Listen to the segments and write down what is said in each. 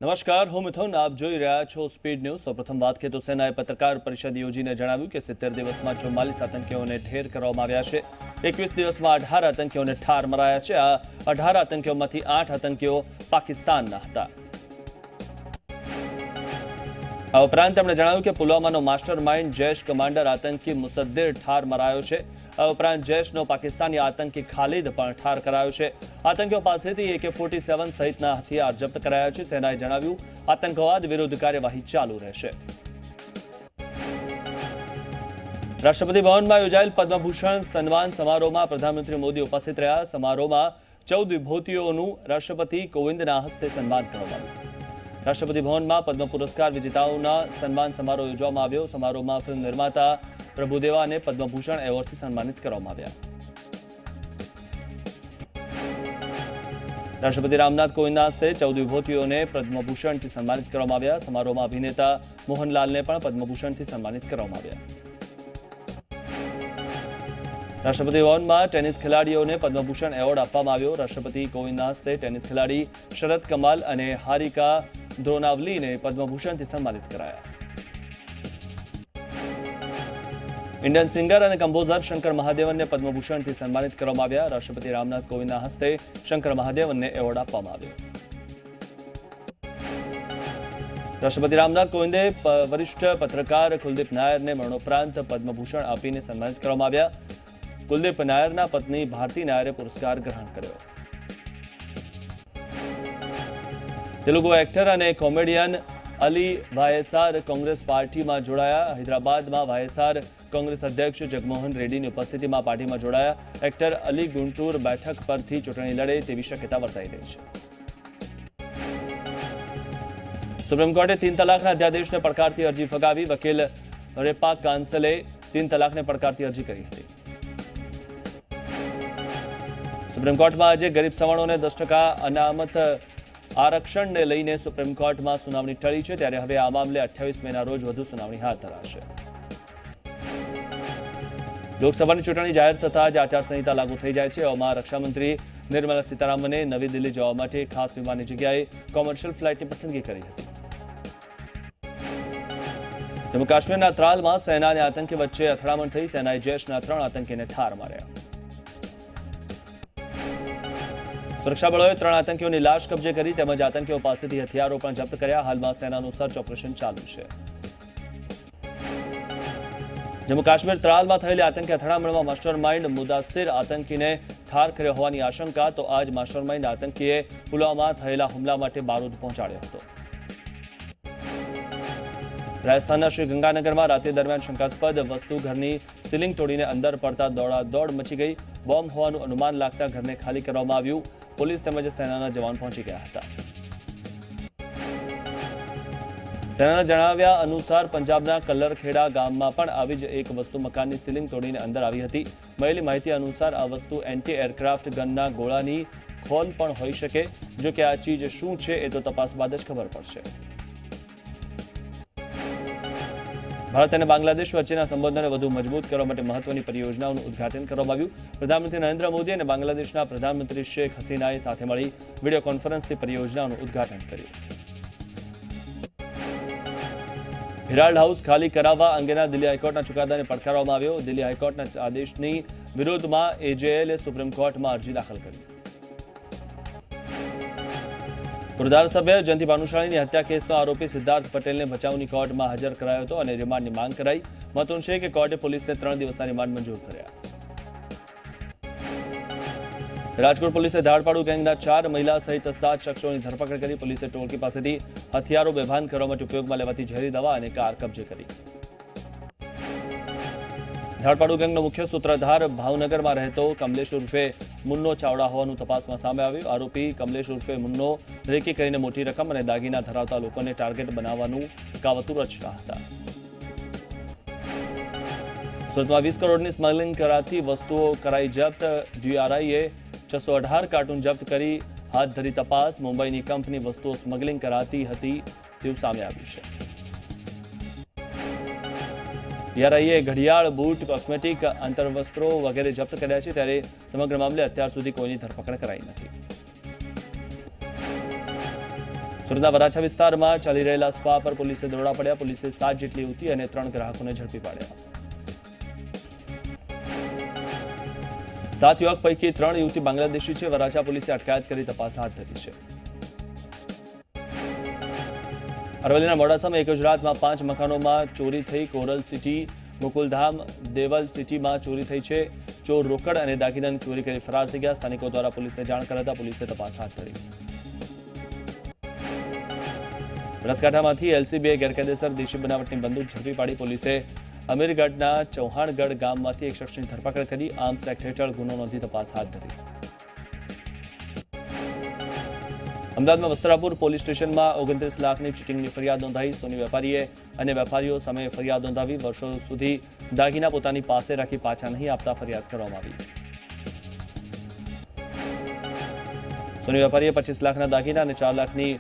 નમસ્કાર, હું મિથુન. આપ જોઈ રહ્યા છો સ્પીડ ન્યૂઝ. સૌપ્રથમ વાત કરીએ તો સેનાએ પત્રકાર પરિષદ યોજીને જણાવ્યું કે 70 દિવસમાં 44 આતંકીઓને ઠેર કરવામાં આવ્યા છે. 21 દિવસમાં 18 આતંકીઓને ઠાર મરાયા છે. આ 18 આતંકીઓમાંથી 8 આતંકીઓ પાકિસ્તાનના હતા. આ ઉપરાંત તેમણે જણાવ્યું કે પુલવામાનો માસ્ટર માઇન્ડ જૈશ કમાન્ડર આતંકી મુસદ્દિર ઠાર મરાયો છે. આ ઉપરાંત જૈશનો પાકિસ્તાની આતંકી ખાલિદ પણ ઠાર કરાયો છે. આતંકીઓ પાસેથી AK-47 સહિતના હથિયાર જપ્ત કરાયા છે. સેનાએ જણાવ્યું, આતંકવાદ વિરુદ્ધ કાર્યવાહી ચાલુ રહેશે. રાષ્ટ્રપતિ ભવનમાં યોજાયેલ પદ્મભૂષણ સન્માન સમારોહમાં પ્રધાનમંત્રી મોદી ઉપસ્થિત રહ્યા. સમારોહમાં 14 વિભૂતિઓનું રાષ્ટ્રપતિ કોવિંદના હસ્તે સન્માન કરવામાં આવ્યું. રાષ્ટ્રપતિ ભવનમાં પદ્મ પુરસ્કાર વિજેતાઓના સન્માન સમારોહ યોજવામાં આવ્યો. સમારોહમાં ફિલ્મ નિર્માતા પ્રભુદેવાને પદ્મભૂષણ એવોર્ડથી સન્માનિત કરવામાં આવ્યા. રાષ્ટ્રપતિ રામનાથ કોવિંદના હસ્તે 14 વિભૂતિઓને પદ્મભૂષણથી સન્માનિત કરવામાં આવ્યા. સમારોહમાં અભિનેતા મોહનલાલને પણ પદ્મભૂષણથી સન્માનિત કરવામાં આવ્યા. રાષ્ટ્રપતિ ભવનમાં ટેનિસ ખેલાડીઓને પદ્મભૂષણ એવોર્ડ આપવામાં આવ્યો. રાષ્ટ્રપતિ કોવિંદના હસ્તે ટેનિસ ખેલાડી શરદ કમલ અને હારિકા દ્રોનાવલીને પદ્મભૂષણથી સન્માનિત કરાયા. ઇન્ડિયન સિંગર અને કમ્પોઝર શંકર મહાદેવનને પદ્મભૂષણથી સન્માનિત કરવામાં આવ્યા. રાષ્ટ્રપતિ રામનાથ કોવિંદના હસ્તે શંકર મહાદેવનને એવોર્ડ આપવામાં આવ્યો. રાષ્ટ્રપતિ રામનાથ કોવિંદે વરિષ્ઠ પત્રકાર કુલદીપ નાયરને મરણોપરાંત પદ્મભૂષણ આપીને સન્માનિત કરવામાં આવ્યા. કુલદીપ નાયરના પત્ની ભારતી નાયરે પુરસ્કાર ગ્રહણ કર્યો. તેલુગુ એક્ટર અને કોમેડિયન અલી વાયએસઆર કોંગ્રેસ પાર્ટીમાં જોડાયા. હૈદરાબાદમાં વાયએસઆર કોંગ્રેસ અધ્યક્ષ જગમોહન રેડ્ડીની ઉપસ્થિતિમાં પાર્ટીમાં જોડાયા. એક્ટર અલી ગુંટુર બેઠક પરથી ચૂંટણી લડે તેવી શક્યતા વર્તાઈ રહી છે. સુપ્રીમ કોર્ટે 3 તલાકના અધ્યાદેશને પડકારતી અરજી ફગાવી. વકીલ રેપાક કાંસલે 3 તલાકને પડકારતી અરજી કરી હતી. સુપ્રીમ કોર્ટમાં આજે ગરીબ સવર્ણોને 10% અનામત આરક્ષણને લઈને સુપ્રીમ કોર્ટમાં સુનાવણી ટળી છે. ત્યારે હવે આ મામલે 28 મેના રોજ વધુ સુનાવણી હાથ ધરાશે. લોકસભાની ચૂંટણી જાહેર થતાં જ આચારસંહિતા લાગુ થઈ જાય છે. એવામાં રક્ષામંત્રી નિર્મલા સીતારામને નવી દિલ્હી જવા માટે ખાસ વિમાનની જગ્યાએ કોમર્શિયલ ફ્લાઇટની પસંદગી કરી હતી. જમ્મુ કાશ્મીરના ત્રાલમાં સેના અને આતંકી વચ્ચે અથડામણ થઈ. સેનાએ જૈશના 3 આતંકીને ઠાર માર્યા. સુરક્ષા બળોએ 3 આતંકીઓની લાશ કબજે કરી તેમજ આતંકીઓ પાસેથી હથિયારો પણ જપ્ત કર્યા. હાલમાં સેનાનું સર્ચ ઓપરેશન ચાલુ છે. જમ્મુ કાશ્મીર ત્રાલમાં થયેલી આતંકી અથડામણમાં માસ્ટર માઇન્ડ મુદાસિર આતંકીને ઠાર કર્યો હોવાની આશંકા. તો આ જ માસ્ટર માઇન્ડ આતંકીએ પુલવામા થયેલા હુમલા માટે બારૂદ પહોંચાડ્યો હતો. રાજસ્થાનના શ્રી ગંગાનગરમાં રાત્રિ દરમિયાન શંકાસ્પદ વસ્તુ ઘરની સીલિંગ તોડીને અંદર પડતા દોડાદોડ મચી ગઈ. બોમ્બ હોવાનું અનુમાન લાગતા ઘરને ખાલી કરવામાં આવ્યું. પોલીસ તેમજ સેનાના જવાન પહોંચી ગયા હતા. સેનાના જણાવ્યા અનુસાર પંજાબના કલ્લરખેડા ગામમાં પણ આવી જ એક વસ્તુ મકાનની સીલિંગ તોડીને અંદર આવી હતી. મળેલી માહિતી અનુસાર આ વસ્તુ એન્ટી એરક્રાફ્ટ ગનના ગોળાની ખોલ પણ હોઈ શકે. જો કે આ ચીજ શું છે એ તો તપાસ બાદ જ ખબર પડશે. ભારત અને બાંગ્લાદેશ વચ્ચેના સંબંધોને વધુ મજબૂત કરવા માટે મહત્વની પરિયોજનાઓનું ઉદ્ઘાટન કરવામાં આવ્યું. પ્રધાનમંત્રી નરેન્દ્ર મોદી અને બાંગ્લાદેશના પ્રધાનમંત્રી શેખ હસીનાએ સાથે મળી વિડીયો કોન્ફરન્સથી પરિયોજનાઓનું ઉદ્ઘાટન કર્યું. હિરાલ્ડ હાઉસ ખાલી કરાવવા અંગેના દિલ્હી હાઈકોર્ટના ચુકાદાને પડકારવામાં આવ્યો. દિલ્હી હાઈકોર્ટના આદેશની વિરોધમાં એજેએલે સુપ્રીમ કોર્ટમાં અરજી દાખલ કરી. પૂર્વ ધારાસભ્ય જયંતિ ભાનુશાળીની હત્યા કેસનો આરોપી સિદ્ધાર્થ પટેલને ભચાઉની કોર્ટમાં હાજર કરાયો હતો અને રિમાન્ડની માંગ કરાઈ. મહત્વનું છે કે કોર્ટે પોલીસને 3 દિવસના રિમાન્ડ મંજૂર કર્યા. રાજકોટ પોલીસે ધાડપાડુ ગેંગના 4 મહિલા સહિત 7 શખ્સોની ધરપકડ કરી. પોલીસે ટોળકી પાસેથી હથિયારો બેભાન કરવા માટે ઉપયોગમાં લેવાતી ઝેરી દવા અને કાર કબજે કરી. ધાડપાડુ ગેંગનો મુખ્ય સૂત્રધાર ભાવનગરમાં રહેતો કમલેશ ઉર્ફે મુન્નો ચાવડા હોવાનું તપાસમાં સામે આવ્યું. આરોપી કમલેશ ઉર્ફે મુન્નો રેકી કરીને મોટી રકમ અને દાગીના ધરાવતા લોકોને ટાર્ગેટ બનાવવાનું કાવતરું રચતા હતા. સુરતમાં 20 કરોડની સ્મગલિંગ કરાતી વસ્તુઓ કરાઈ જપ્ત. DRIએ 618 કાર્ટૂન જપ્ત કરી હાથ ધરી તપાસ. મુંબઈની કંપની વસ્તુઓ સ્મગલિંગ કરાતી હતી તેવું સામે આવ્યું છે. DRIએ ઘડિયાળ, બૂટ, કોસ્મેટિક, આંતરવસ્ત્રો વગેરે જપ્ત કર્યા છે. ત્યારે સમગ્ર મામલે અત્યાર સુધી કોઈની ધરપકડ કરાઈ નથી. સુરતના વરાછા વિસ્તારમાં ચાલી રહેલા સ્પા પર પોલીસે દરોડા પડ્યા. પોલીસે 7 જેટલી યુવતી અને 3 ગ્રાહકોને ઝડપી પાડ્યા. 7 યુવક પૈકી 3 યુવતી બાંગ્લાદેશી છે. વરાછા પોલીસે અટકાયત કરી તપાસ હાથ ધરી છે. અરવલ્લીના મોડાસામાં એક જ રાતમાં 5 મકાનોમાં ચોરી થઈ. કોરલ સિટી, મુકુલધામ, દેવલ સિટીમાં ચોરી થઈ છે. ચોર રોકડ અને દાગીનાની ચોરી કરી ફરાર થઈ ગયા. સ્થાનિકો દ્વારા પોલીસને જાણ કરાતા પોલીસે તપાસ હાથ ધરી. બનાસકાંઠામાંથી એલસીબીએ ગેરકાયદેસર દેશી બનાવટની બંદૂક ઝડપી પાડી. પોલીસે અમીરગઢના ચૌહાણગઢ ગામમાંથી એક શખ્સની ધરપકડ કરી. આર્મ્સ એક્ટ હેઠળ ગુનો નોંધી તપાસ હાથ ધરી. અમદાવાદમાં વસ્ત્રાપુર પોલીસ સ્ટેશનમાં 29 લાખની ચીટિંગની ફરિયાદ નોંધાઈ. સોની વેપારીએ અને વેપારીઓ સામે ફરિયાદ નોંધાવી. વર્ષો સુધી દાગીના પોતાની પાસે રાખી પાછા નહીં આપતા ફરિયાદ કરવામાં આવી. સોની વેપારીએ 25 લાખના દાગીના અને 4 લાખની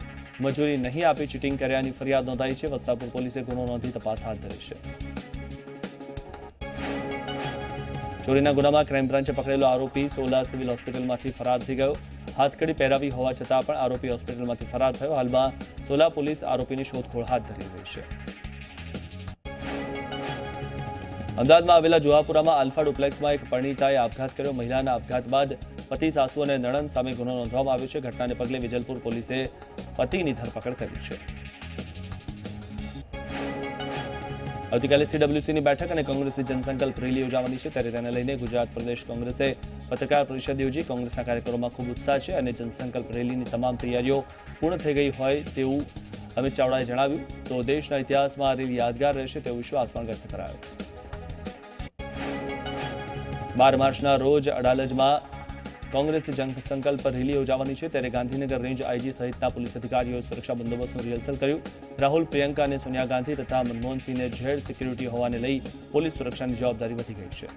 મજૂરી નહીં આપી ચીટિંગ કર્યાની ફરિયાદ નોંધાઈ છે. વસ્ત્રાપુર પોલીસે ગુનો નોંધી તપાસ હાથ ધરી છે. ચોરીના ગુનામાં ક્રાઇમ બ્રાન્ચે પકડેલો આરોપી સોલા સિવિલ હોસ્પિટલમાંથી ફરાર થઈ ગયો. હાથકડી પહેરાવી હોવા છતાં પણ આરોપી હોસ્પિટલમાંથી ફરાર થયો. હાલમાં સોલા પોલીસ આરોપીની શોધખોળ હાથ ધરી રહી છે. અમદાવાદમાં આવેલા જુહાપુરામાં આલ્ફા ડુપ્લેક્સમાં એક પરિણીતાએ આપઘાત કર્યો. મહિલાના આપઘાત બાદ પતિ, સાસુ અને નણંદ સામે ગુનો નોંધવામાં આવ્યો છે. ઘટનાને પગલે વિજલપુર પોલીસે પતિની ધરપકડ કરી છે. આવતીકાલે સીડબ્લ્યુસીની બેઠક અને કોંગ્રેસની જનસંકલ્પ રેલી યોજાવાની છે. ત્યારે તેને લઈને ગુજરાત પ્રદેશ કોંગ્રેસે પત્રકાર પરિષદ યોજી. કોંગ્રેસના કાર્યકરોમાં ખૂબ ઉત્સાહ છે અને જનસંકલ્પ રેલીની તમામ તૈયારીઓ પૂર્ણ થઈ ગઈ હોય તેવું અમિત ચાવડાએ જણાવ્યું. તો દેશના ઇતિહાસમાં આ રેલી યાદગાર રહેશે તેવો વિશ્વાસ પણ વ્યક્ત કરાયો. 12 માર્ચના રોજ અડાલજમાં કોંગ્રેસની જનસંકલ્પ રેલી યોજાવાની છે. ત્યારે ગાંધીનગર રેન્જ આઈજી સહિતના પોલીસ અધિકારીઓએ સુરક્ષા બંદોબસ્તનું રિહર્સલ કર્યું. રાહુલ, પ્રિયંકા અને સોનિયા ગાંધી તથા મનમોહનસિંહને ઝેડ સિક્યુરિટી હોવાને લઈ પોલીસ સુરક્ષાની જવાબદારી વધી ગઈ છે.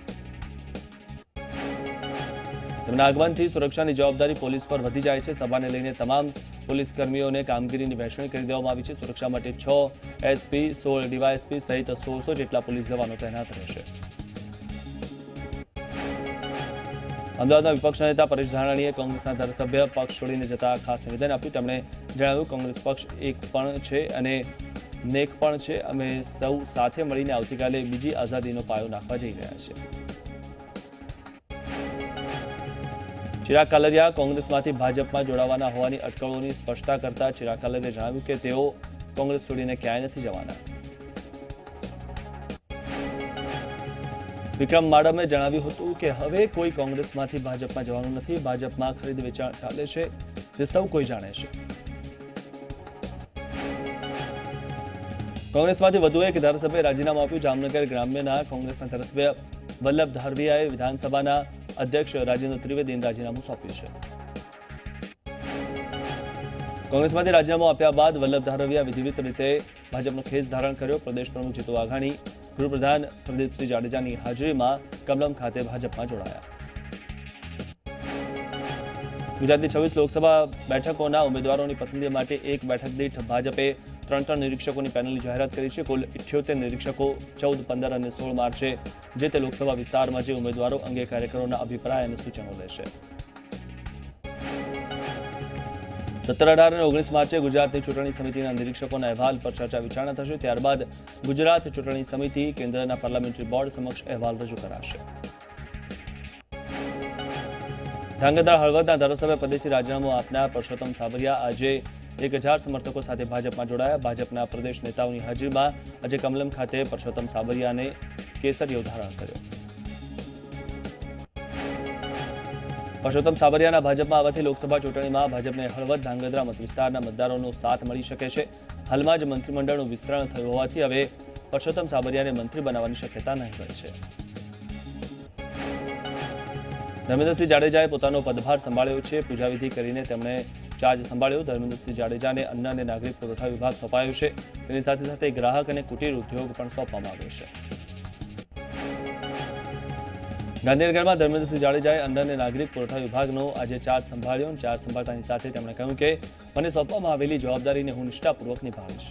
તેમના આગમનથી સુરક્ષાની જવાબદારી પોલીસ પર વધી જાય છે. સભાને લઈને તમામ પોલીસ કર્મીઓને કામગીરીની વહેંચણી કરી દેવામાં આવી છે. સુરક્ષા માટે 6 એસપી, 16 ડીવાયએસપી સહિત 1600 જેટલા પોલીસ જવાનો તૈનાત રહેશે. અમદાવાદના વિપક્ષના નેતા પરેશ ધાનાણીએ કોંગ્રેસના ધારાસભ્ય પક્ષ છોડીને જતા ખાસ નિવેદન આપ્યું. તેમણે જણાવ્યું, કોંગ્રેસ પક્ષ એક પણ છે અને નેક પણ છે. અમે સૌ સાથે મળીને આવતીકાલે બીજી આઝાદીનો પાયો નાખવા જઈ રહ્યા છીએ. ચિરાગ કાલરિયા કોંગ્રેસમાંથી ભાજપમાં જોડાવાના હોવાની અટકળોની સ્પષ્ટતા કરતા ચિરાગ કાલરિયાએ જણાવ્યું કે તેઓ કોંગ્રેસ છોડીને ક્યાંય નથી જવાના. વિક્રમ માડમે જણાવ્યું હતું કે હવે કોઈ કોંગ્રેસમાંથી ભાજપમાં જવાનું નથી. ભાજપમાં ખરીદ વેચાણ ચાલે છે, તે સૌ કોઈ જાણે છે. કોંગ્રેસમાંથી વધુ એક ધારાસભ્યએ રાજીનામું આપ્યું. જામનગર ગ્રામ્યના કોંગ્રેસના ધારાસભ્ય વલ્લભ ધારવીયાએ વિધાનસભાના અધ્યક્ષ રાજેન્દ્ર ત્રિવેદીને રાજીનામું સોંપ્યું છે. કોંગ્રેસમાંથી રાજીનામું આપ્યા બાદ વલ્લભ ધારવીયા વિધિવત રીતે ભાજપનો ખેસ ધારણ કર્યો. પ્રદેશ પ્રમુખ જીતુ વાઘાણી, ગૃહપ્રધાન પ્રદીપસિંહ જાડેજાની હાજરીમાં કમલમ ખાતે ભાજપમાં જોડાયા. ગુજરાતની 26 લોકસભા બેઠકોના ઉમેદવારોની પસંદગી માટે એક બેઠક દીઠ ભાજપે 3 નિરીક્ષકોની પેનલની જાહેરાત કરી છે. કુલ 78 નિરીક્ષકો 14, 15 અને 16 માર્ચે જે તે લોકસભા વિસ્તારમાં જે ઉમેદવારો અંગે કાર્યકરોના અભિપ્રાય અને સૂચનો લેશે. 17, 18 અને 19 માર્ચે ગુજરાતની ચૂંટણી સમિતિના નિરીક્ષકોના અહેવાલ પર ચર્ચા વિચારણા થશે. ત્યારબાદ ગુજરાત ચૂંટણી સમિતિ કેન્દ્રના પાર્લામેન્ટરી બોર્ડ સમક્ષ અહેવાલ રજૂ કરાશે. ધ્રાંગધ્રા હળવદના ધારાસભ્ય પદેથી રાજીનામું આપનાર પરસોત્તમ સાબરિયા આજે 1000 સમર્થકો સાથે ભાજપમાં જોડાયા. ભાજપના પ્રદેશ નેતાઓની હાજરીમાં આજે કમલમ ખાતે પરસોત્તમ સાબરિયાને કેસરીયો ધારણ કર્યો. પરસોત્તમ સાબરિયાના ભાજપમાં આવવાથી લોકસભા ચૂંટણીમાં ભાજપને હળવદ ધ્રાંગધ્રા મત વિસ્તારના મતદારોનો સાથ મળી શકે છે. હાલમાં જ મંત્રીમંડળનું વિસ્તરણ થયું હોવાથી હવે પરસોત્તમ સાબરિયાને મંત્રી બનાવવાની શક્યતા નહીવત છે. ધર્મેન્દ્રસિંહ જાડેજાએ પોતાનો પદભાર સંભાળ્યો છે. પૂજાવિધિ કરીને તેમણે ચાર્જ સંભાળ્યો. ધર્મેન્દ્રસિંહ જાડેજાને અન્ન અને નાગરિક પુરવઠા વિભાગ સોંપાયો છે. તેની સાથે સાથે ગ્રાહક અને કુટીર ઉદ્યોગ પણ સોંપવામાં આવ્યો છે. ગાંધીનગરમાં ધર્મેન્દ્રસિંહ જાડેજાએ અન્ન અને નાગરિક પુરવઠા વિભાગનો આજે ચાર્જ સંભાળ્યો. ચાર્જ સંભાળતાની સાથે તેમણે કહ્યું કે મને સોંપવામાં આવેલી જવાબદારીને હું નિષ્ઠાપૂર્વક નિભાવીશ.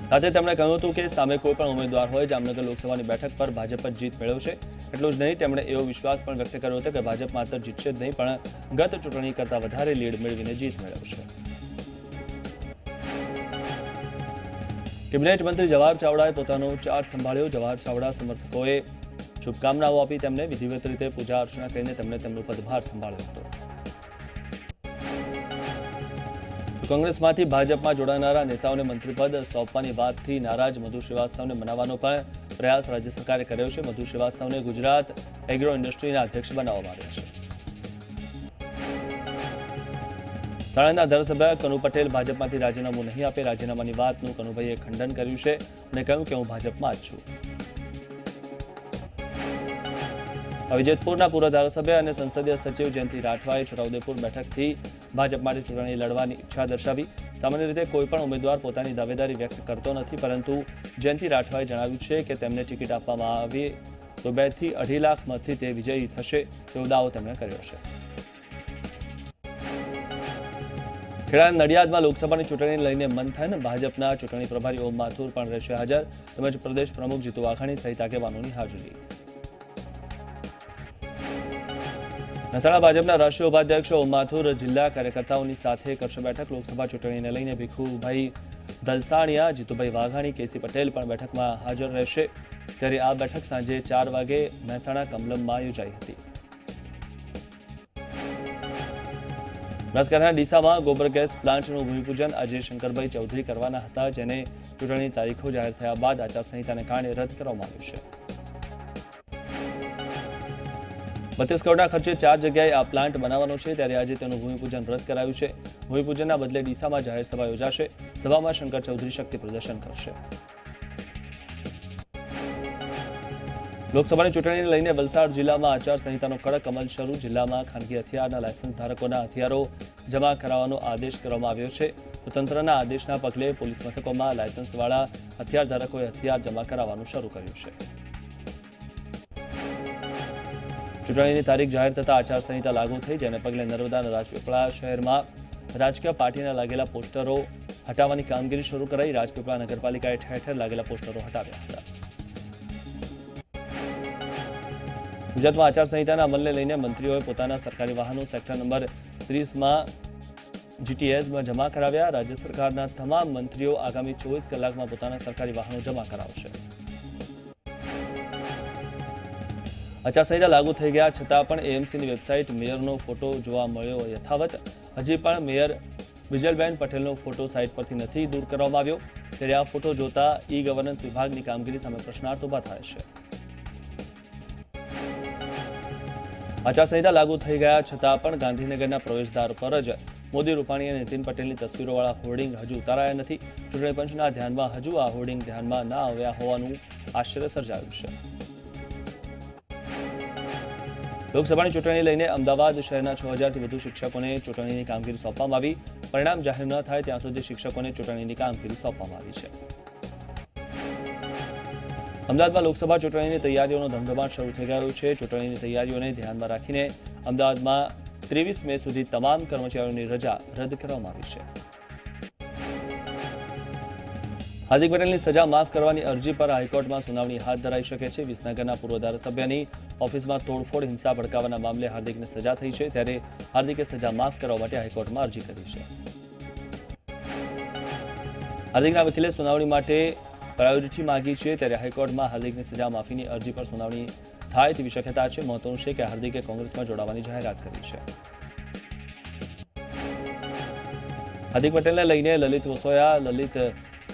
સાથે તેમણે કહ્યું હતું કે સામે કોઈ પણ ઉમેદવાર હોય જામનગર લોકસભાની બેઠક પર ભાજપ જ જીત મેળવશે. એટલું જ નહીં, તેમણે એવો વિશ્વાસ પણ વ્યક્ત કર્યો હતો કે ભાજપ માત્ર જીતશે જ નહીં પણ ગત ચૂંટણી કરતાં વધારે લીડ મેળવીને જીત મેળવશે. કેબિનેટ મંત્રી જવાહર ચાવડાએ પોતાનો ચાર્જ સંભાળ્યો. જવાહર ચાવડા સમર્થકોએ શુભકામનાઓ આપી. તેમને વિધિવત રીતે પૂજા અર્ચના કરીને તેમણે તેમનો પદભાર સંભાળ્યો હતો. કોંગ્રેસમાંથી ભાજપમાં જોડાનારા નેતાઓને મંત્રીપદ સોંપવાની વાતથી નારાજ મધુ શ્રીવાસ્તવને મનાવવાનો પણ પ્રયાસ રાજ્ય સરકારે કર્યો છે. મધુ શ્રીવાસ્તવને ગુજરાત એગ્રો ઇન્ડસ્ટ્રીના અધ્યક્ષ બનાવવામાં આવ્યા છે. સાણંદના ધારાસભ્ય કનુ પટેલ ભાજપમાંથી રાજીનામું નહીં આપે. રાજીનામાની વાતનું કનુભાઈએ ખંડન કર્યું છે અને કહ્યું કે હું ભાજપમાં જ છું. વિજેતપુરના પૂર્વ ધારાસભ્ય અને સંસદીય સચિવ જયંતિ રાઠવાએ છોટાઉદેપુર બેઠકથી ભાજપ માટે ચૂંટણી લડવાની ઈચ્છા દર્શાવી. સામાન્ય રીતે કોઈ પણ ઉમેદવાર પોતાની દાવેદારી વ્યક્ત કરતો નથી, પરંતુ જયંતિ રાઠવાએ જણાવ્યું છે કે તેમને ટિકિટ આપવામાં આવે તો 2 થી 2.5 લાખ મતથી તે વિજયી થશે તેવો દાવો તેમણે કર્યો છે. ખેડાના નડિયાદમાં લોકસભાની ચૂંટણીને લઈને મંથન. ભાજપના ચૂંટણી પ્રભારી ઓમ માથુર પણ રહેશે હાજર, તેમજ પ્રદેશ પ્રમુખ જીતુ વાઘાણી સહિત આગેવાનોની હાજરી. મહેસાણા ભાજપના રાષ્ટ્રીય ઉપાધ્યક્ષ ઓમ માથુર જિલ્લા કાર્યકર્તાઓની સાથે કરશે બેઠક. લોકસભા ચૂંટણીને લઈને ભીખુભાઈ દલસાણિયા, જીતુભાઈ વાઘાણી, કેસી પટેલ પણ બેઠકમાં હાજર રહેશે. ત્યારે આ બેઠક સાંજે 4 વાગે મહેસાણા કમલમમાં યોજાઈ હતી. બનાસકાંઠાના ડીસામાં ગોબર ગેસ પ્લાન્ટનું ભૂમિપૂજન આજે શંકરભાઈ ચૌધરી કરવાના હતા, જેને ચૂંટણી તારીખો જાહેર થયા બાદ આચારસંહિતાને કારણે રદ કરવામાં આવ્યું છે. 32 કરોડના ખર્ચે 4 જગ્યાએ આ પ્લાન્ટ બનાવવાનો છે, ત્યારે આજે તેનું ભૂમિપૂજન રદ કરાયું છે. ભૂમિપૂજનના બદલે ડીસામાં જાહેર સભા યોજાશે. સભામાં શંકર ચૌધરી શક્તિ પ્રદર્શન કરશે. લોકસભાની ચૂંટણીને લઈને વલસાડ જિલ્લામાં આચારસંહિતાનો કડક અમલ શરૂ. જિલ્લામાં ખાનગી હથિયારના લાયસન્સ ધારકોના હથિયારો જમા કરાવવાનો આદેશ કરવામાં આવ્યો છે. તો તંત્રના આદેશના પગલે પોલીસ મથકોમાં લાયસન્સવાળા હથિયાર ધારકોએ હથિયાર જમા કરાવવાનું શરૂ કર્યું છે. ચૂંટણીની તારીખ જાહેર થતાં આચારસંહિતા લાગુ થઈ, જેને પગલે નર્મદાના રાજપીપળા શહેરમાં રાજકીય પાર્ટીના લાગેલા પોસ્ટરો હટાવવાની કામગીરી શરૂ કરાઈ. રાજપીપળા નગરપાલિકાએ ઠેર ઠેર લાગેલા પોસ્ટરો હટાવ્યા હતા. ગુજરાતમાં આચારસંહિતાના અમલને લઈને મંત્રીઓએ પોતાના સરકારી વાહનો સેક્ટર નંબર 30માં જીટીએસમાં જમા કરાવ્યા. રાજ્ય સરકારના તમામ મંત્રીઓ આગામી 24 કલાકમાં પોતાના સરકારી વાહનો જમા કરાવશે. આચારસંહિતા લાગુ થઈ ગયા છતાં પણ એએમસીની વેબસાઇટ મેયરનો ફોટો જોવા મળ્યો યથાવત. હજી પણ મેયર વિજલબેન પટેલનો ફોટો સાઇટ પરથી નથી દૂર કરવામાં આવ્યો. ત્યારે આ ફોટો જોતા ઈ ગવર્નન્સ વિભાગની કામગીરી સામે પ્રશ્નાર્થ ઉભા થાય છે. આચારસંહિતા લાગુ થઈ ગયા છતાં પણ ગાંધીનગરના પ્રવેશદ્વાર પર જ મોદી, રૂપાણી અને નીતિન પટેલની તસવીરોવાળા હોર્ડિંગ હજુ ઉતારાયા નથી. ચૂંટણી પંચના ધ્યાનમાં હજુ આ હોર્ડિંગ ધ્યાનમાં ના આવ્યા હોવાનું આશ્ચર્ય સર્જાયું છે. લોકસભાની ચૂંટણી લઈને અમદાવાદ શહેરના 6000થી વધુ શિક્ષકોને ચૂંટણીની કામગીરી સોંપવામાં આવી. પરિણામ જાહેર ન થાય ત્યાં સુધી શિક્ષકોને ચૂંટણીની કામગીરી સોંપવામાં આવી છે. અમદાવાદમાં લોકસભા ચૂંટણીની તૈયારીઓનો ધમધમાટ શરૂ થઈ ગયો છે. ચૂંટણીની તૈયારીઓને ધ્યાનમાં રાખીને અમદાવાદમાં 23 મે સુધી તમામ કર્મચારીઓની રજા રદ કરવામાં આવી છે. હાર્દિક પટેલની સજા માફ કરવાની અરજી પર હાઈકોર્ટમાં સુનાવણી હાથ ધરાઈ શકે છે. વિસનગરના પૂર્વ ધારાસભ્યની ઓફિસમાં તોડફોડ, હિંસા ભડકાવાના મામલે હાર્દિકને સજા થઈ છે, ત્યારે હાર્દિકે સજા માફ કરવા માટે હાઈકોર્ટમાં અરજી કરી છે. હાર્દિકના વકીલે સુનાવણી માટે પ્રાયોરિટી માંગી છે, ત્યારે હાઈકોર્ટમાં હાર્દિકની સજા માફીની અરજી પર સુનાવણી થાય તેવી શક્યતા છે. મહત્વનું છે કે હાર્દિકે કોંગ્રેસમાં જોડાવાની જાહેરાત કરી છે. હાર્દિક પટેલને લઈને લલિત વસોયા, લલિત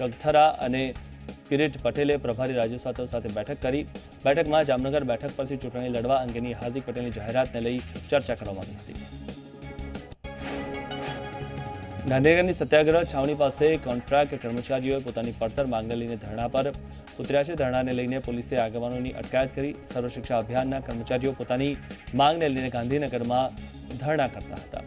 કગથરા અને કિરીટ પટેલે પ્રભારી રાજુ સાથે બેઠક કરી. બેઠકમાં જામનગર બેઠક પરથી ચૂંટણી લડવા અંગેની હાર્દિક પટેલની જાહેરાતને લઈ ચર્ચા કરવામાં આવી હતી. ગાંધીનગરની સત્યાગ્રહ છાવણી પાસે કોન્ટ્રાક્ટ કર્મચારીઓએ પોતાની પડતર માંગને લઈને ધરણા પર ઉતર્યા છે. ધરણાને લઈને પોલીસે આગેવાનોની અટકાયત કરી. સર્વશિક્ષા અભિયાનના કર્મચારીઓ પોતાની માંગને લઈને ગાંધીનગરમાં ધરણા કરતા હતા.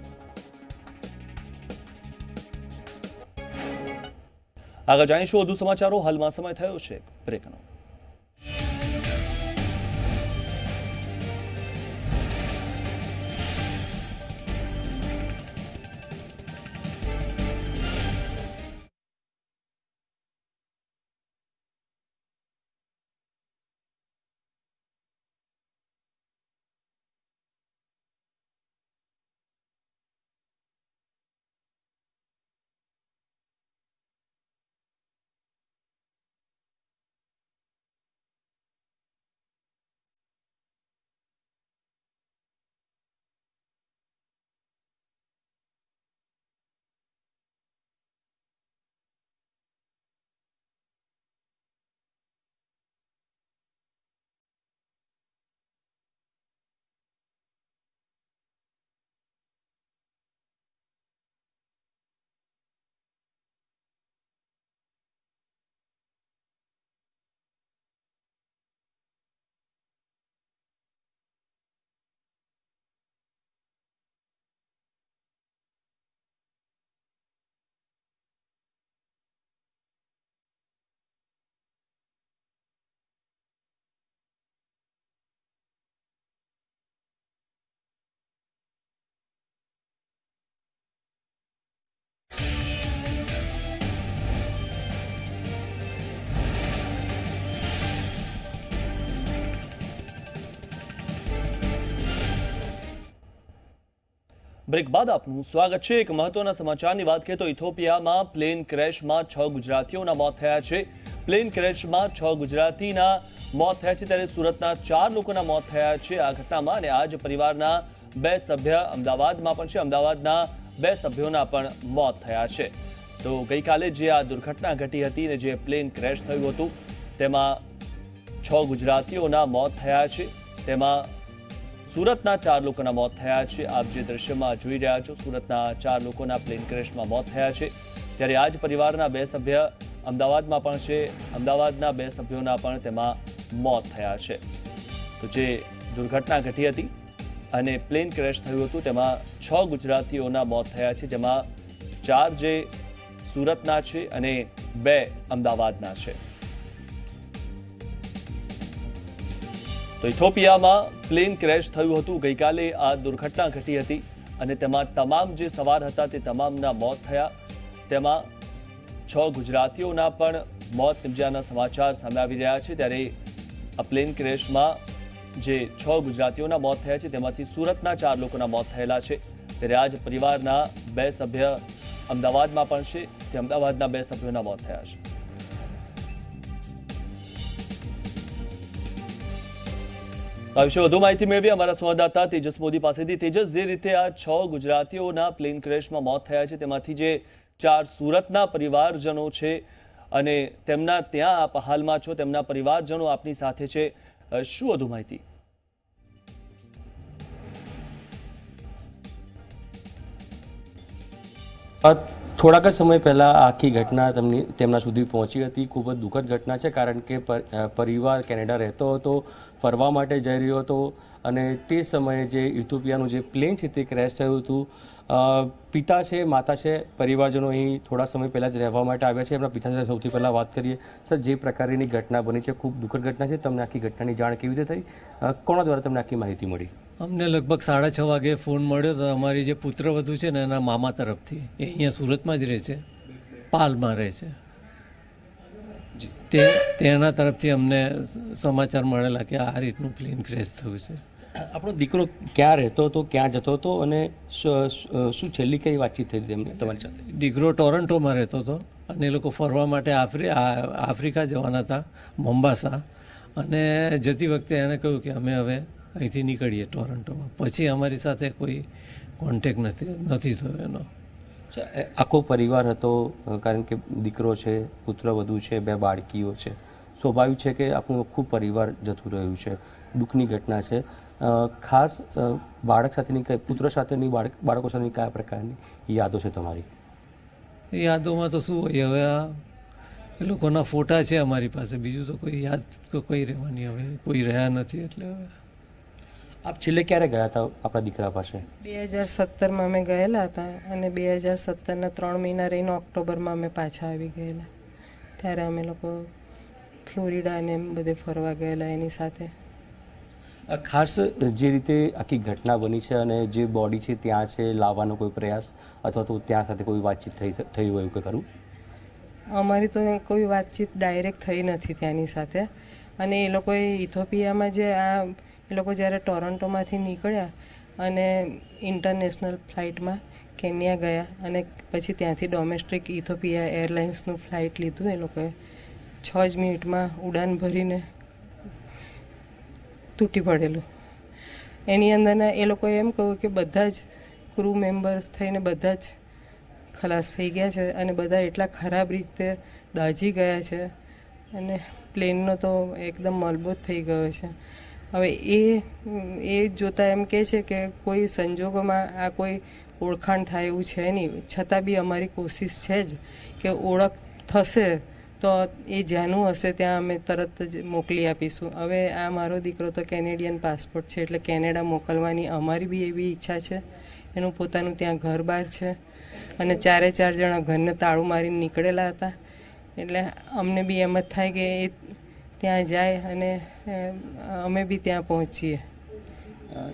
આગળ જાણીશું વધુ સમાચારો. હાલમાં સમય થયો છે બ્રેકનો. બ્રેક બાદ આપનું સ્વાગત છે। એક મહત્વના સમાચારની વાત કરીએ તો ઇથોપિયામાં પ્લેન ક્રેશમાં 6 ગુજરાતીઓના મોત થયા છે। પ્લેન ક્રેશમાં 6 ગુજરાતીના મોત થયા છે, ત્યારે સુરતના 4 લોકોના મોત થયા છે આ ઘટનામાં, અને આ જ પરિવારના 2 સભ્ય અમદાવાદમાં પણ છે। અમદાવાદના 2 સભ્યોના પણ મોત થયા છે। તો ગઈકાલે જે આ દુર્ઘટના ઘટી હતી અને જે પ્લેન ક્રેશ થયું હતું તેમાં 6 ગુજરાતીઓના મોત થયા છે। તેમાં સુરતના 4 લોકોના મોત થયા છે। આપ જે દ્રશ્યમાં જોઈ રહ્યા છો, સુરતના 4 લોકોના પ્લેન ક્રેશમાં મોત થયા છે, ત્યારે આ જ પરિવારના 2 સભ્ય અમદાવાદમાં પણ છે। અમદાવાદના 2 સભ્યોના પણ તેમાં મોત થયા છે। તો જે દુર્ઘટના ઘટી હતી અને પ્લેન ક્રેશ થયું હતું તેમાં 6 ગુજરાતીઓના મોત થયા છે, જેમાં 4 જે સુરતના છે અને 2 અમદાવાદના છે। તો ઇથોપિયામાં પ્લેન ક્રેશ થયું હતું ગઈકાલે, આ દુર્ઘટના ઘટી હતી અને તેમાં તમામ જે સવાર હતા તે તમામના મોત થયા। તેમાં 6 ગુજરાતીઓના પણ મોત નિપજ્યાના સમાચાર સામે આવી રહ્યા છે। ત્યારે આ પ્લેન ક્રેશમાં જે 6 ગુજરાતીઓના મોત થયા છે તેમાંથી સુરતના 4 લોકોના મોત થયેલા છે। ત્યારે આ જ પરિવારના 2 સભ્ય અમદાવાદમાં પણ છે, તે અમદાવાદના 2 સભ્યોના મોત થયા છે। આ વિશે વધુ માહિતી મેળવી અમારા સંવાદદાતા તેજસ મોદી પાસેથી। તેજસ, જે રીતે આ 6 ગુજરાતીઓના પ્લેન ક્રેશમાં મોત થયા છે તેમાંથી જે 4 સુરતના પરિવારજનો છે અને તેમના ત્યાં આપ હાલમાં છો, તેમના પરિવારજનો આપની સાથે છે, શું વધુ માહિતી? થોડાક જ સમય પહેલાં આખી ઘટના તેમના સુધી પહોંચી હતી। ખૂબ જ દુઃખદ ઘટના છે, કારણ કે પરિવાર કેનેડા રહેતો હતો, ફરવા માટે જઈ રહ્યો હતો અને તે સમયે જે ઇથોપિયાનું જે પ્લેન છે તે ક્રેશ થયું હતું। પિતા છે, માતા છે, પરિવારજનો અહીં થોડા સમય પહેલાં જ રહેવા માટે આવ્યા છે। એમના પિતા સાથે સૌથી પહેલાં વાત કરીએ। સર, જે પ્રકારની ઘટના બની છે, ખૂબ દુઃખદ ઘટના છે, તમને આખી ઘટનાની જાણ કેવી રીતે થઈ? કોના દ્વારા તમને આખી માહિતી મળી? અમને લગભગ 6:30 વાગે ફોન મળ્યો હતો। અમારી જે પુત્રવધુ છે ને એના મામા તરફથી, એ અહીંયા સુરતમાં જ રહે છે, પાલમાં રહે છે, તેના તરફથી અમને સમાચાર મળેલા કે આ રીતનું પ્લેન ક્રેશ થયું છે। આપણો દીકરો ક્યાં રહેતો હતો, ક્યાં જતો હતો અને શું છેલ્લી કઈ વાતચીત થઈ હતી તમારી સાથે? દીકરો ટોરન્ટોમાં રહેતો હતો અને એ લોકો ફરવા માટે આફ્રિકા જવાના હતા, મોમ્બાસા, અને જતી વખતે એણે કહ્યું કે અમે હવે અહીંથી નીકળીએ ટોરન્ટોમાં। પછી અમારી સાથે કોઈ કોન્ટેક નથી થયો એનો। આખો પરિવાર હતો, કારણ કે દીકરો છે, પુત્રવધુ છે, 2 બાળકીઓ છે, સ્વાભાવિક છે કે આપણું આખું પરિવાર જતું રહ્યું છે, દુઃખની ઘટના છે। ખાસ બાળક સાથેની પુત્ર સાથેની બાળકો સાથેની કયા પ્રકારની યાદો છે તમારી? યાદોમાં તો શું હોય, હવે એ લોકોના ફોટા છે અમારી પાસે, બીજું તો કોઈ યાદ કોઈ રહેવાની હવે કોઈ રહ્યા નથી। એટલે હવે આપ છેલ્લે ક્યારે ગયા હતા આપણા દીકરા પાસે? 2017માં અમે ગયેલા હતા અને 2017ના 3 મહિના રહીને ઓક્ટોબરમાં અમે પાછા આવી ગયેલા। ત્યારે અમે લોકો ફ્લોરિડા ને બધે ફરવા ગયેલા એની સાથે। ખાસ જે રીતે આખી ઘટના બની છે અને જે બોડી છે ત્યાં છે, લાવવાનો કોઈ પ્રયાસ અથવા તો ત્યાં સાથે કોઈ વાતચીત થઈ હોય કે ખરું? અમારી તો કોઈ વાતચીત ડાયરેક્ટ થઈ નથી ત્યાંની સાથે। અને એ લોકોએ ઇથોપિયામાં જે એ લોકો જ્યારે ટોરન્ટોમાંથી નીકળ્યા અને ઇન્ટરનેશનલ ફ્લાઇટમાં કેન્યા ગયા અને પછી ત્યાંથી ડોમેસ્ટિક ઇથોપિયા એરલાઇન્સનું ફ્લાઇટ લીધું એ લોકોએ, 6 જ મિનિટમાં ઉડાન ભરીને તૂટી પડેલું। એની અંદરના એ લોકોએ એમ કહ્યું કે બધા જ ક્રૂ મેમ્બર્સ થઈને બધા જ ખલાસ થઈ ગયા છે અને બધા એટલા ખરાબ રીતે દાઝી ગયા છે અને પ્લેનનો તો એકદમ મલબૂત થઈ ગયો છે। હવે એ જોતાં એમ કહે છે કે કોઈ સંજોગોમાં આ કોઈ ઓળખાણ થાય એવું છે નહીં, છતાં બી અમારી કોશિશ છે જ કે ઓળખ થશે તો એ જ્યાંનું હશે ત્યાં અમે તરત જ મોકલી આપીશું। હવે આ મારો દીકરો તો કેનેડિયન પાસપોર્ટ છે, એટલે કેનેડા મોકલવાની અમારી બી એવી ઈચ્છા છે। એનું પોતાનું ત્યાં ઘર-બાર છે અને 4 જણા ઘરને તાળું મારીને નીકળેલા હતા, એટલે અમને બી એમ જ થાય કે એ ત્યાં જાય અને અમે બી ત્યાં પહોંચીએ।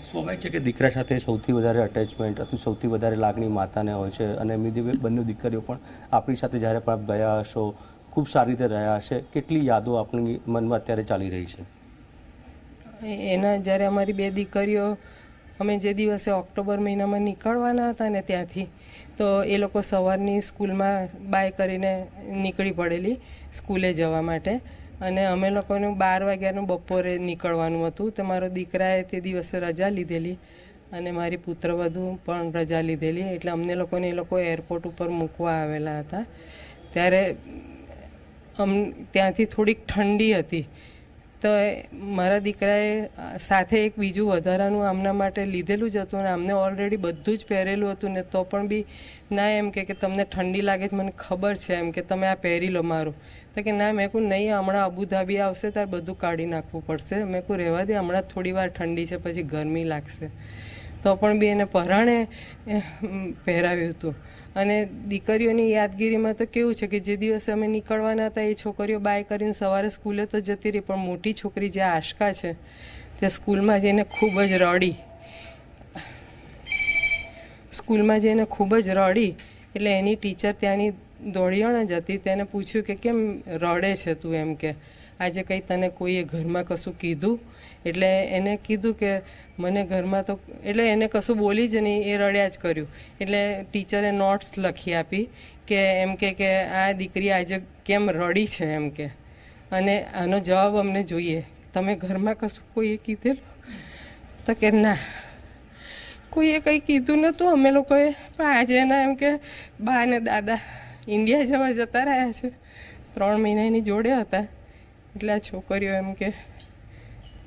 સ્વાભાવિક છે કે દીકરા સાથે સૌથી વધારે અટેચમેન્ટ અથવા સૌથી વધારે લાગણી માતાને હોય છે, અને એમની બંને દીકરીઓ પણ આપણી સાથે જ્યારે પણ આપ ગયા હશો, ખૂબ સારી રીતે રહ્યા હશે, કેટલી યાદો આપણી મનમાં અત્યારે ચાલી રહી છે? એના જ્યારે અમારી 2 દીકરીઓ અમે જે દિવસે ઓક્ટોબર મહિનામાં નીકળવાના હતા ને ત્યાંથી, તો એ લોકો સવારની સ્કૂલમાં બાય કરીને નીકળી પડેલી સ્કૂલે જવા માટે, અને અમે લોકોને 12 વાગ્યાનું બપોરે નીકળવાનું હતું. તો મારો દીકરાએ તે દિવસે રજા લીધેલી અને મારી પુત્રવધુ પણ રજા લીધેલી, એટલે અમને લોકોને એ લોકો એરપોર્ટ ઉપર મૂકવા આવેલા હતા. ત્યારે ત્યાંથી થોડીક ઠંડી હતી, તો મારા દીકરાએ સાથે એક બીજું વધારાનું આમના માટે લીધેલું જ હતું, અને અમને ઓલરેડી બધું જ પહેરેલું હતું ને તો પણ બી ના એમ કે તમને ઠંડી લાગે છે, મને ખબર છે એમ કે તમે આ પહેરી લો મારું. તો કે ના, મેં કહું નહીં, હમણાં અબુધાબી આવશે ત્યારે બધું કાઢી નાખવું પડશે. મેં કહું રહેવા દે, હમણાં થોડી વાર ઠંડી છે, પછી ગરમી લાગશે. તો પણ બી એને પરાણે પહેરાવ્યું હતું. અને દીકરીઓની યાદગીરીમાં તો કેવું છે કે જે દિવસે અમે નીકળવાના હતા એ છોકરીઓ બાય કરીને સવારે સ્કૂલે તો જતી રહી, પણ મોટી છોકરી જે આશકા છે તે સ્કૂલમાં જઈને ખૂબ જ રડી. એટલે એની ટીચર ત્યાંની દોડીણ જ હતી. તેને પૂછ્યું કે કેમ રડે છે તું, એમ કે આજે કંઈ તને કોઈએ ઘરમાં કશું કીધું? એટલે એને કીધું કે મને ઘરમાં તો, એટલે એને કશું બોલી જ નહીં, એ રડ્યા જ કર્યું. એટલે ટીચરે નોટ્સ લખી આપી કે એમ કે આ દીકરી આજે કેમ રડી છે એમ કે, અને આનો જવાબ અમને જોઈએ. તમે ઘરમાં કશું કોઈએ કીધેલું? તો કે ના, કોઈએ કંઈ કીધું નહોતું અમે લોકોએ, પણ આજે એના એમ કે બા ને દાદા ઇન્ડિયા જવા જતા રહ્યા છે, 3 મહિના એની જોડે હતા, એટલે આ છોકરીઓ એમ કે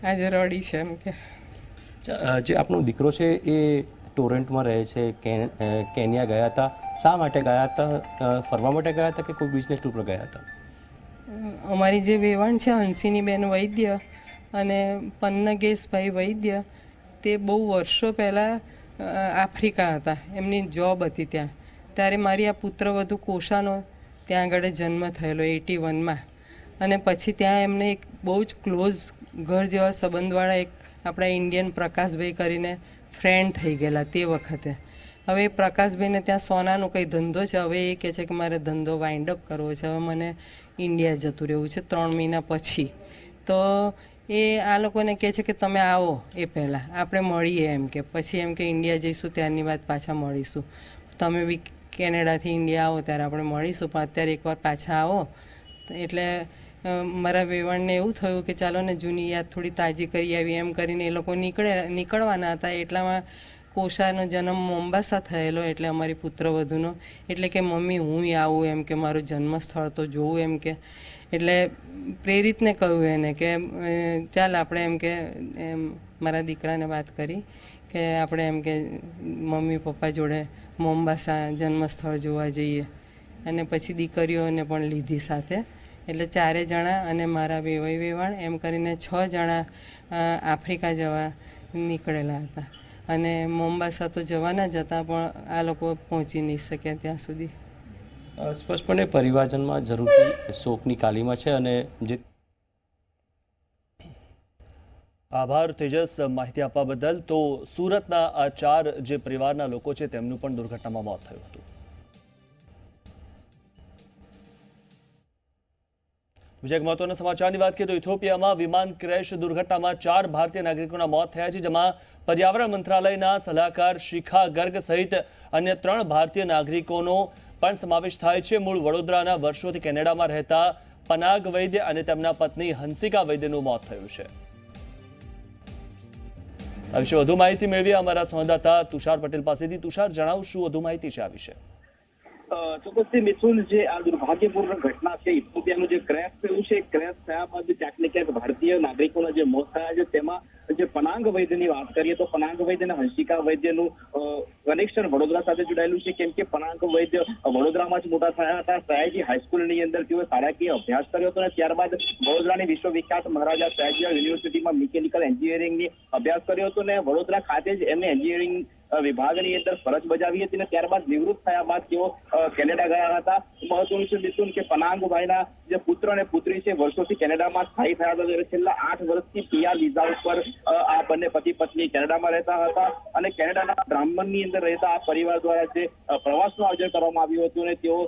આજે રડી છે એમ કે. જે આપનો દીકરો છે એ ટોરેન્ટમાં રહે છે, કેન્યા ગયા હતા, શા માટે ગયા હતા? ફરવા માટે ગયા હતા કે કોઈ બિઝનેસ ટૂર પર ગયા હતા? અમારી જે વેવાણ છે હંસિનીબેન વૈદ્ય અને પન્નગેશભાઈ વૈદ્ય, તે બહુ વર્ષો પહેલાં આફ્રિકા હતા, એમની જોબ હતી ત્યાં. ત્યારે મારી આ પુત્રવધુ કોશાનો ત્યાં આગળ જન્મ થયેલો 81માં, અને પછી ત્યાં એમને એક બહુ જ ક્લોઝ ઘર જેવા સંબંધવાળા એક આપણા ઇન્ડિયન પ્રકાશભાઈ કરીને ફ્રેન્ડ થઈ ગયેલા તે વખતે. હવે એ પ્રકાશભાઈને ત્યાં સોનાનો કંઈ ધંધો છે, હવે એ કહે છે કે મારે ધંધો વાઇન્ડ અપ કરવો છે, હવે મને ઇન્ડિયા જતું રહેવું છે 3 મહિના પછી. તો એ આ લોકોને કહે છે કે તમે આવો એ પહેલાં આપણે મળીએ એમ કે, પછી એમ કે ઇન્ડિયા જઈશું ત્યારની વાત પાછા મળીશું, તમે બી કેનેડાથી ઇન્ડિયા આવો ત્યારે આપણે મળીશું, પણ અત્યારે એકવાર પાછા આવો. એટલે મારા વેવાણને એવું થયું કે ચાલો ને જૂની યાદ થોડી તાજી કરી આવી, એમ કરીને એ લોકો નીકળવાના હતા. એટલામાં કોશાનો જન્મ મોમ્બાસા થયેલો, એટલે અમારી પુત્રવધુનો, એટલે કે મમ્મી હું આવું એમ કે, મારું જન્મસ્થળ તો જોવું એમ કે. એટલે પ્રેરિતને કહ્યું એને કે ચાલ આપણે એમ કે મારા દીકરાને વાત કરી કે આપણે એમ કે મમ્મી પપ્પા જોડે મોમ્બાસા જન્મસ્થળ જોવા જઈએ. અને પછી દીકરીઓને પણ લીધી સાથે, એટલે 4 જણા અને મારા વેવાણ એમ કરીને 6 જણા આફ્રિકા જવા નીકળેલા હતા. અને મોમ્બાસા તો જવાના જ હતા, પણ આ લોકો પહોંચી નહીં શક્યા ત્યાં સુધી. સ્પષ્ટપણે પરિવારજનમાં જરૂરથી શોકની કાલીમાં છે. અને જે આભાર તેજસ માહિતી આપવા બદલ. તો સુરતના આ 4 જે પરિવારના લોકો છે તેમનું પણ દુર્ઘટનામાં મોત થયું હતું. બીજા એક મહત્વના સમાચારની વાત કરીએ તો ઇથોપિયામાં વિમાન ક્રેશ દુર્ઘટનામાં 4 ભારતીય નાગરિકોના મોત થયા છે, જેમાં પર્યાવરણ મંત્રાલયના સલાહકાર શિખા ગર્ગ સહિત અન્ય 3 ભારતીય નાગરિકોનો પણ સમાવેશ થાય છે. મૂળ વડોદરાના, વર્ષોથી કેનેડામાં રહેતા પનાગ વૈદ્ય અને તેમના પત્ની હંસિકા વૈદ્યનું મોત થયું છે. આ વિશે વધુ માહિતી મેળવી અમારા સંવાદદાતા તુષાર પટેલ પાસેથી. તુષાર, જણાવું શું વધુ માહિતી છે આ વિશે? ચોક્કસથી મિથુન, જે આ દુર્ભાગ્યપૂર્ણ ઘટના છે, ઇથોપિયાનું જે ક્રેશ થયું છે, ક્રેશ થયા બાદ ક્યાંક ને ક્યાંક ભારતીય નાગરિકોના જે મોત થયા છે, તેમાં જે પનાંગ વૈદ્યની વાત કરીએ તો પનાંગ વૈદ્ય અને હંસિકા વૈદ્યનું કનેક્શન વડોદરા સાથે જોડાયેલું છે, કેમ કે પનાંગ વૈદ્ય વડોદરામાં જ મોટા થયા હતા. સયાજી હાઈસ્કૂલની અંદર તેઓ શાળાકીય અભ્યાસ કર્યો હતો, અને ત્યારબાદ વડોદરાની વિશ્વવિખ્યાત મહારાજા સયાજી યુનિવર્સિટીમાં મિકેનિકલ એન્જિનિયરિંગની અભ્યાસ કર્યો હતો, અને વડોદરા ખાતે જ એમને એન્જિનિયરિંગ વિભાગની અંદર ફરજ બજાવી હતી અને ત્યારબાદ નિવૃત્ત થયા બાદ તેઓ કેનેડા ગયા હતા. મહત્વનું છે મિથુન કે પનાંગભાઈના જે પુત્ર અને પુત્રી છે વર્ષોથી કેનેડામાં સ્થાયી થયા હતા, ત્યારે છેલ્લા 8 વર્ષથી PR વિઝા ઉપર આ બંને પતિ પત્ની કેનેડામાં રહેતા હતા અને કેનેડાના બ્રાહ્મણની અંદર રહેતા આ પરિવાર દ્વારા જે પ્રવાસનું આયોજન કરવામાં આવ્યું હતું અને તેઓ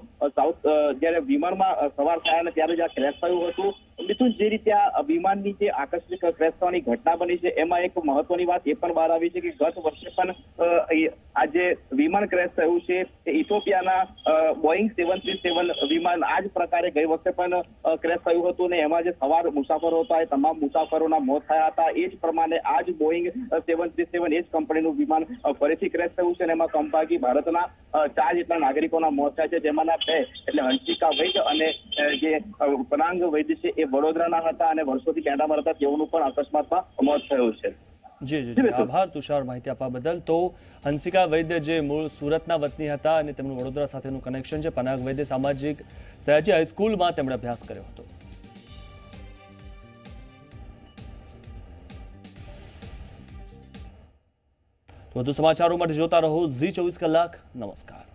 જ્યારે વિમાનમાં સવાર થયા અને ત્યારે જ આ ક્રેશ થયું હતું. મિથુન, જે રીતે આ વિમાનની જે આકસ્મિક ક્રેશ થવાની ઘટના બની છે એમાં એક મહત્વની વાત એ પણ બહાર આવી છે કે ગત વર્ષે પણ આ જે વિમાન ક્રેશ થયું છે એ ઇથોપિયાના બોઈંગ 737 વિમાન આ જ પ્રકારે ગઈ વખતે પણ ક્રેશ થયું હતું અને એમાં જે સવાર મુસાફરો હતા એ તમામ મુસાફરોના મોત થયા હતા. એ જ પ્રમાણે આ જ બોઈંગ 737 એ જ કંપનીનું વિમાન ફરીથી ક્રેશ થયું છે અને એમાં કમભાગી ભારતના 4 જેટલા નાગરિકોના મોત થયા છે, જેમાંના 2 એટલે હંસિકા વૈદ અને જે પનાંગ વૈદ છે એ વડોદરાના હતા અને વર્ષોથી કેનેડામાં હતા તેઓનું પણ અકસ્માતમાં મોત થયું છે. જી આભાર તુષાર માહિતી આપવા બદલ. તો હંસિકા વૈદ્ય જે મૂળ સુરતના વતની હતા અને તેમનું વડોદરા સાથેનું કનેક્શન છે. પનાંગ વૈદ્ય સામાજિક સયાજી હાઈસ્કૂલમાં તેમણે અભ્યાસ કર્યો હતો. વધુ સમાચારો માટે જોતા રહો Zee 24 કલાક. નમસ્કાર.